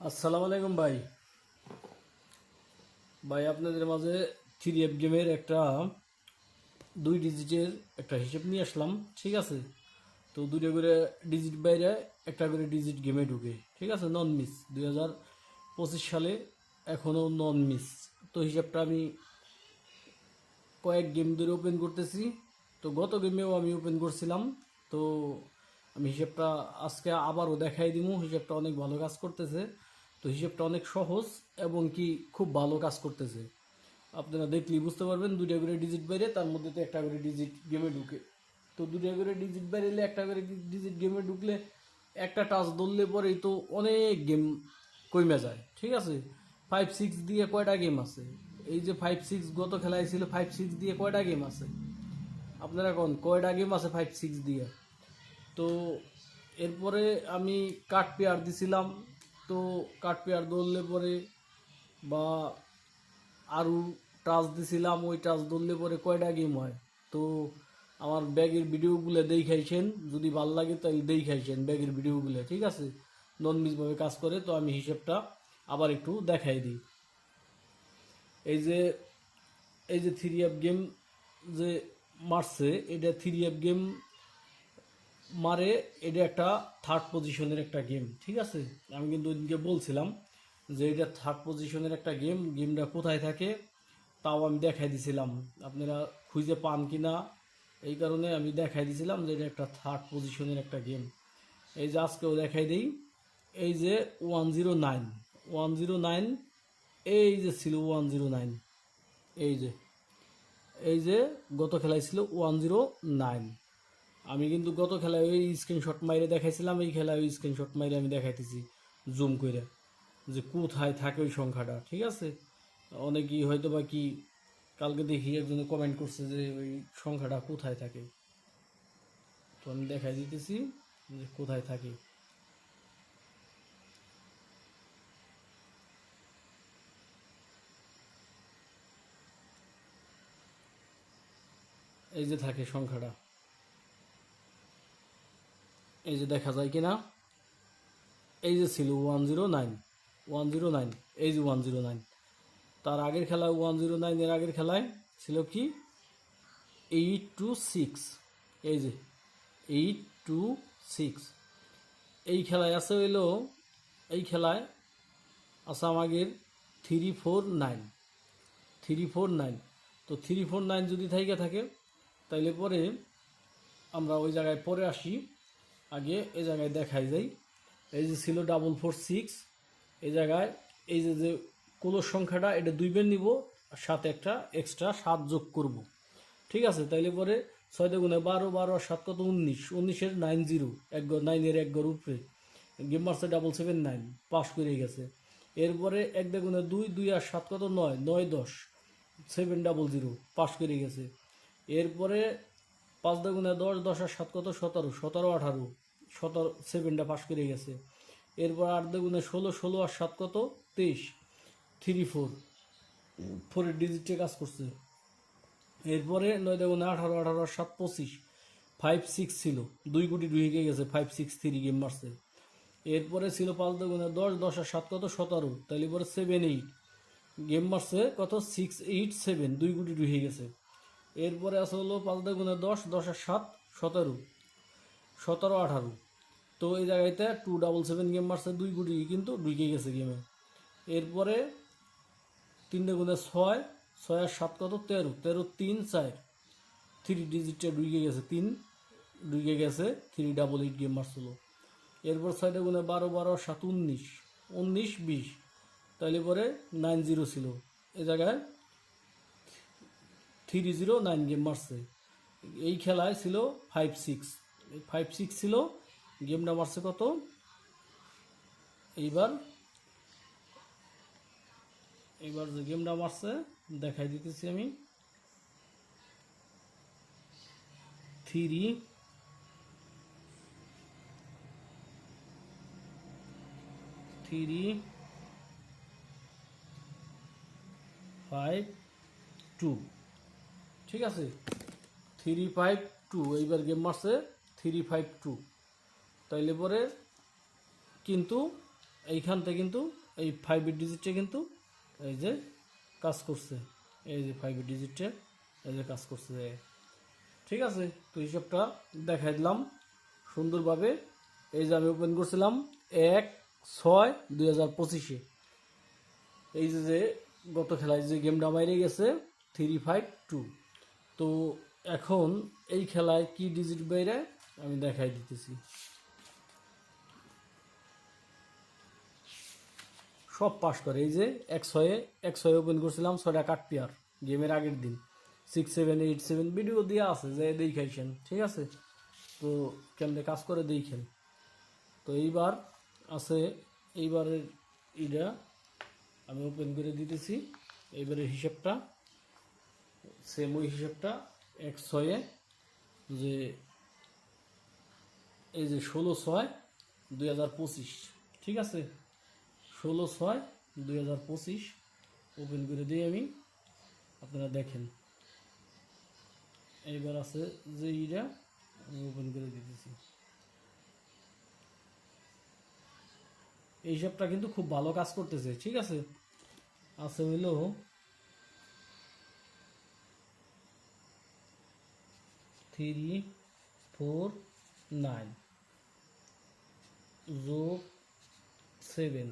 আসসালামু আলাইকুম ভাই। আপনাদের মাঝে থ্রি এফ গেমের একটা 2 ডিজিটের একটা হিসেব নিয়ে আসলাম। ঠিক আছে, তো দুটো করে ডিজিট বাইরে একটা করে ডিজিট গেমে ঢুকে, ঠিক আছে, নন মিস 2025 সালে এখনও নন মিস। তো হিসাবটা আমি কয়েক গেম ধরে ওপেন করতেছি। তো গত গেমেও আমি ওপেন করছিলাম। তো আমি হিসাবটা আজকে আবারও দেখাই দিব। হিসাবটা অনেক ভালো কাজ করতেছে। তো হিসাবটা অনেক সহজ এবং কি খুব ভালো কাজ করতেছে। আপনারা দেখলেই বুঝতে পারবেন, দুইটা করে ডিজিট বাইরে তার মধ্যে তো একটা করে ডিজিট গেমে ঢুকে। তো দুইটা করে ডিজিট বাইরে এলে একটা করে ডিজিট গেমে ঢুকলে একটা টাচ ধরলে পরেই তো অনেক গেম কমে যায়। ঠিক আছে, 5-6 দিয়ে কয়টা গেম আছে? এই যে 5-6 গত খেলায় ছিল, 5-6 দিয়ে কয়টা গেম আছে? আপনারা কোন কয়টা গেম আছে 5-6 দিয়ে? তো এরপরে আমি কার্ড পেয়ার দিছিলাম। তো কার্ড পেয়ার ধরলে পরে বা আরও টাচ দিছিলাম, ওই টাচ ধরলে পরে কয়টা গেম হয়। তো আমার ব্যাগের ভিডিওগুলো দেখাইছেন, যদি ভাল লাগে তাহলে দেখাইছেন ব্যাগের ভিডিওগুলো, ঠিক আছে, নন মিসভাবে কাজ করে। তো আমি হিসেবটা আবার একটু দেখাই দিই। এই যে এই যে থ্রি অ্যাপ গেম যে মারছে, এটা থ্রি অ্যাপ গেম মারে, এটা একটা থার্ড পজিশনের একটা গেম। ঠিক আছে, আমি কিন্তু ওইদিনকে বলছিলাম যে এটা থার্ড পজিশনের একটা গেম। গেমটা কোথায় থাকে তাও আমি দেখাই দিছিলাম, আপনারা খুঁজে পান কি না, এই কারণে আমি দেখাই দিছিলাম যে এটা একটা থার্ড পজিশনের একটা গেম। এই যে আজকেও দেখাই দিই। এই যে 109, 109, এই যে ছিল 109, এই যে এই যে গত খেলায় ছিল 109। আমি কিন্তু গত খেলায় ওই স্ক্রিনশট মাইরে দেখাইছিলাম, এই খেলায় ওই স্ক্রিনশট মাইরে আমি দেখাইতেছি জুম করে যে কোথায় থাকে ওই সংখ্যাটা। ঠিক আছে, অনেকেই হয়তো বা কি কালকে দেখি একজন কমেন্ট করছে যে ওই সংখ্যাটা কোথায় থাকে। তো আমি দেখাই দিতেছি যে কোথায় থাকে। এই যে থাকে সংখ্যাটা, এই যে দেখা যায় কিনা, এই যে ছিল 109, 109, এই যে 109। তার আগের খেলায় 109 এর আগের খেলায় ছিল কি 826, এই যে 826। এই খেলায় আছে হইলো, এই খেলায় আছে আমাদের 349, 349। তো 349 যদি থাইকা থাকে তাইলে পরে আমরা ওই জায়গায় পরে আসি। আগে এই জায়গায় দেখাই যাই। এই যে ছিল 446, এই জায়গায় এই যে যে কোলোর সংখ্যাটা এটা 2 বের নিব, সাথে একটা এক্সট্রা 7 যোগ করব। ঠিক আছে, তাইলে পরে 6 গুণে 12, 12 আর 7 কত 19, 19-এর 90, এক ঘর 9-এর এক ঘর উপরে গেম মারছে 779, পাস করে গেছে। এরপরে 1 গুণে 2, 2 আর 7 কত 9, 9 10, 700, পাস করে গেছে। এরপরে 5 গুণে 10, 10 আর 7 কত 17, 17 18, 17, 7টা পাস করে গেছে। এরপর 8 গুণে 16, 16 আর 7 কত 23, 34, 4-এর ডিজিটে কাজ করছে। এরপরে 9 গুণে 18, 18 আর 7 25, 5-6 ছিল, 2 কোটি ঢুকে গেছে, 5-6-3 গেম মারছে। এরপরে ছিল 5 গুণে 10, 10 আর 7 কত 17, তাহলে পরে 7-8 গেম মারছে কত 6-8-7, 2 কোটি ঢুকে গেছে। এরপরে আছে হলো 5 গুণে 10, 10 আর 7 17, 17 18। তো এই জায়গাতে 277 গেম মারছে, 2 কোটি কিন্তু ঢুকে গেছে গেমে। এরপরে 3 গুণে 6, 6 আর 7 কত 13, 13 3 4, 3 ডিজিটটা ঢুকে গেছে, 3 ঢুকে গেছে, 388 গেম মারছিল। এরপর 6 গুণে 12, 12 আর 7 19, 19 20, তাইলে পরে 90 ছিল, এই জায়গায় 309 গেম মারছে। এই খেলায় ছিল 5-6, 5-6 ছিল, গেমটা মারছে কত। এইবার এইবার যে গেমটা মারছে দেখাই দিতেছি আমি। 3-5-2, ঠিক আছে, 3-5-2, এইবার গেম মারছে 3-5-2। তাইলে পরে কিন্তু এইখানতে কিন্তু এই 5 ডিজিটে কিন্তু এই যে কাজ করছে, এই যে 5 ডিজিটে এই যে কাজ করছে। ঠিক আছে, তো হিসাবটা দেখাই দিলাম সুন্দরভাবে। এই যে আমি ওপেন করছিলাম 1/6/2025-এ। এই যে গত খেলায় যে গেমটা বাইরে গেছে 352। তো এখন এই খেলায় কি ডিজিট বাইরে আমি দেখাই দিতেছি। সব পাস করে। এই যে 1/6 ওপেন করছিলাম 6টা কাট পেয়ার গেমের আগের দিন, 6 7 8 7 ভিডিও দেওয়া আছে যে দেখাইছেন। ঠিক আছে, তো কেমনে কাজ করে দেখেন। তো এইবার আছে, এইবারের ইটা আমি ওপেন করে দিতেছি। এইবারের হিসাবটা সেম ওই হিসাবটা 1/6 যে এই যে 16/6/2025। ঠিক আছে, 16/6/2025 ওপেন করে দিই আমি, আপনারা দেখেন। এইবার আছে যে ইটা আমি ওপেন করে দিতেছি। এই হিসাবটা কিন্তু খুব ভালো কাজ করতেছে। ঠিক আছে, আছে হইল 349 যোগ 7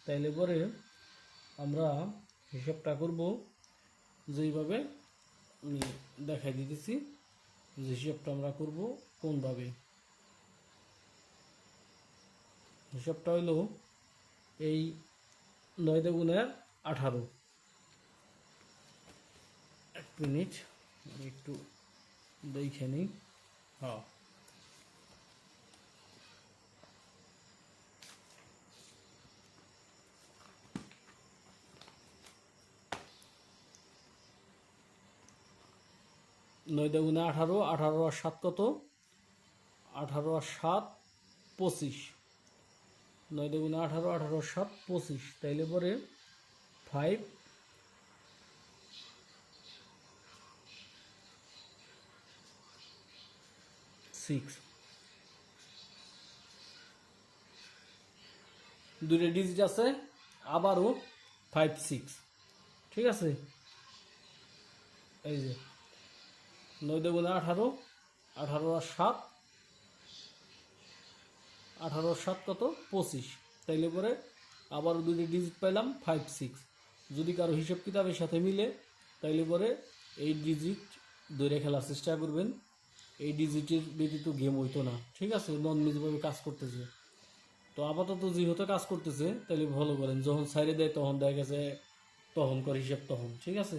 তাইলে পরে আমরা হিসাবটা করব যেইভাবে আমি দেখাই দিতেছি, যে হিসাবটা আমরা করব কোনভাবে। হিসাবটা হইল এই 9×18। এক মিনিট আমি একটু দেখে নিই। হ্যাঁ, 9×18, 18 আর 7 কত? 18 আর 7 25। 9×18, 18 আর 7 25। তাইলে পরে 5 6 দুটো ডিজিট আছে, আবারও 5 6। ঠিক আছে, এই যে 9×18, 18 আর 7, 18 আর 7 কত? 25। তাইলে পরে আবারও দুটো ডিজিট পাইলাম 5 6। যদি কারো হিসাব কিতাবের সাথে মিলে তাইলে পরে এই ডিজিট ধরে খেলার চেষ্টা করবেন। এই ডিজিটের ব্যতীত গেম হইতো না। ঠিক আছে, নন নিজভাবে কাজ করতেছে। তো আপাতত যেহেতু কাজ করতেছে তাহলে ভালো করেন, যখন সাইডে দেয় তখন দেখা গেছে তখন করে হিসাব তখন। ঠিক আছে।